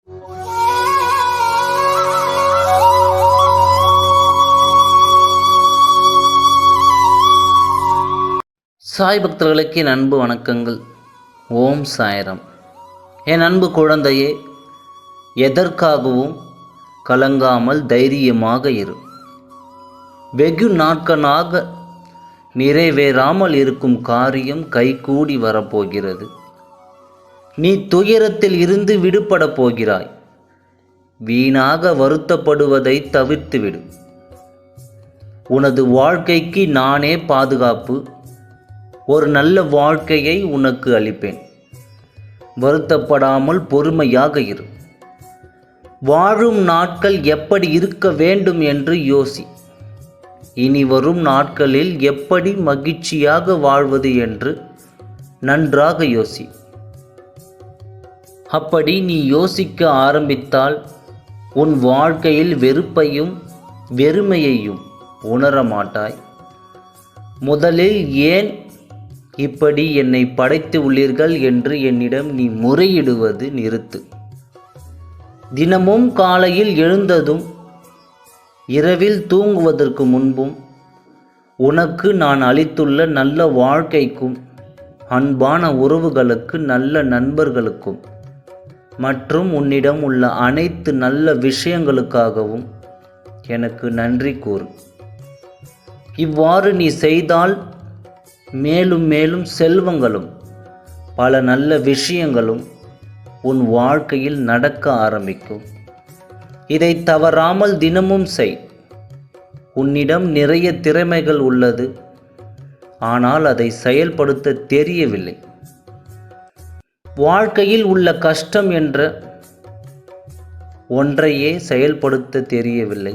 சாய் பக்தர்களுக்கு என் அன்பு வணக்கங்கள். ஓம் சாய்ராம். என் அன்பு குழந்தையே, எதற்காகவும் கலங்காமல் தைரியமாக இரு. வெகு நாட்களாக நிறைவேறாமல் இருக்கும் காரியம் கைகூடி வரப்போகிறது. நீ துயரத்தில் இருந்து விடுபட போகிறாய். வீணாக வருத்தப்படுவதை தவிர்த்துவிடு. உனது வாழ்க்கைக்கு நானே பாதுகாப்பு. ஒரு நல்ல வாழ்க்கையை உனக்கு அளிப்பேன். வருத்தப்படாமல் பொறுமையாக இரு. வாழும் நாட்கள் எப்படி இருக்க வேண்டும் என்று யோசி. இனி வரும் நாட்களில் எப்படி மகிழ்ச்சியாக வாழ்வது என்று நன்றாக யோசி. அப்படி நீ யோசிக்க ஆரம்பித்தால் உன் வாழ்க்கையில் வெறுப்பையும் வெறுமையையும் உணர மாட்டாய். முதலில் ஏன் இப்படி என்னை படைத்து உள்ளீர்கள் என்று என்னிடம் நீ முறையிடுவது நிறுத்து. தினமும் காலையில் எழுந்ததும் இரவில் தூங்குவதற்கு முன்பும் உனக்கு நான் அளித்துள்ள நல்ல வாழ்க்கைக்கும் அன்பான உறவுகளுக்கு நல்ல நண்பர்களுக்கும் மற்றும் உன்னிடம் உள்ள அனைத்து நல்ல விஷயங்களுக்காகவும் எனக்கு நன்றி கூறு. இவ்வாறு நீ செய்தால் மேலும் மேலும் செல்வங்களும் பல நல்ல விஷயங்களும் உன் வாழ்க்கையில் நடக்க ஆரம்பிக்கும். இதை தவறாமல் தினமும் செய். உன்னிடம் நிறைய திறமைகள் உள்ளது, ஆனால் அதை செயல்படுத்த தெரியவில்லை. வாழ்க்கையில் உள்ள கஷ்டம் என்ற ஒன்றையே செயல்படுத்த தெரியவில்லை.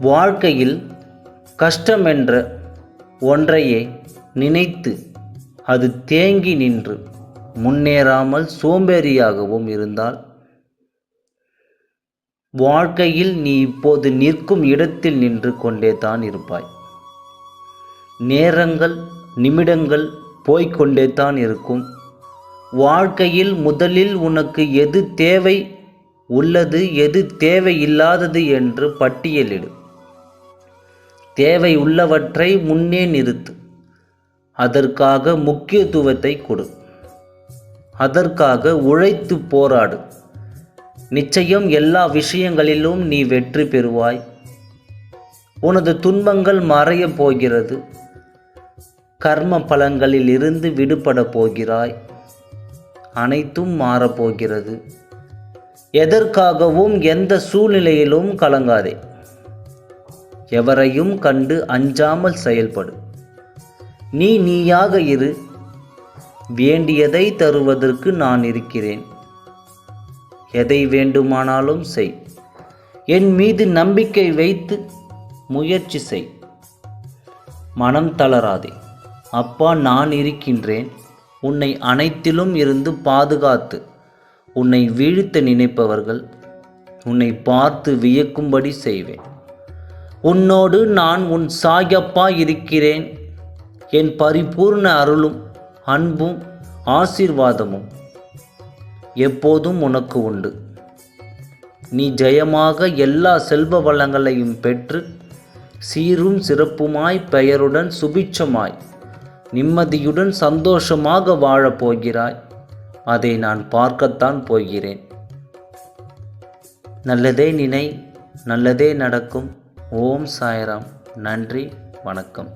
வாழ்க்கையில் கஷ்டம் என்ற ஒன்றையே நினைத்து அது தேங்கி நின்று முன்னேறாமல் சோம்பேறியாகவும் இருந்தால் வாழ்க்கையில் நீ இப்போது நிற்கும் இடத்தில் நின்று கொண்டே தான் இருப்பாய். நேரங்கள் நிமிடங்கள் போய்கொண்டே தான் இருக்கும். வாழ்க்கையில் முதலில் உனக்கு எது தேவை உள்ளது, எது தேவையில்லாதது என்று பட்டியலிடு. தேவை உள்ளவற்றை முன்னே நிறுத்து. அதற்காக முக்கியத்துவத்தை கொடு. அதற்காக உழைத்து போராடு. நிச்சயம் எல்லா விஷயங்களிலும் நீ வெற்றி பெறுவாய். உனது துன்பங்கள் மறையப் போகிறது. கர்ம பலன்களில் இருந்து விடுபட போகிறாய். அனைத்தும் மாறப்போகிறது. எதற்காகவும் எந்த சூழ்நிலையிலும் கலங்காதே. எவரையும் கண்டு அஞ்சாமல் செயல்படு. நீயாக இரு. வேண்டியதை தருவதற்கு நான் இருக்கிறேன். எதை வேண்டுமானாலும் செய். என் மீது நம்பிக்கை வைத்து முயற்சி செய். மனம் தளராதே. அப்பா, நான் இருக்கின்றேன். உன்னை அனைத்திலும் இருந்து பாதுகாத்து உன்னை வீழ்த்த நினைப்பவர்கள் உன்னை பார்த்து வியக்கும்படி செய்வேன். உன்னோடு நான் உன் சாயப்பா இருக்கிறேன். என் பரிபூர்ண அருளும் அன்பும் ஆசீர்வாதமும் எப்போதும் உனக்கு உண்டு. நீ ஜெயமாக எல்லா செல்வ வளங்களையும் பெற்று சீரும் சிறப்புமாய் பெயருடன் சுபிட்சமாய் நிம்மதியுடன் சந்தோஷமாக வாழப்போகிறாய். அதை நான் பார்க்கத்தான் போகிறேன். நல்லதே நினை, நல்லதே நடக்கும். ஓம் சாய்ராம். நன்றி, வணக்கம்.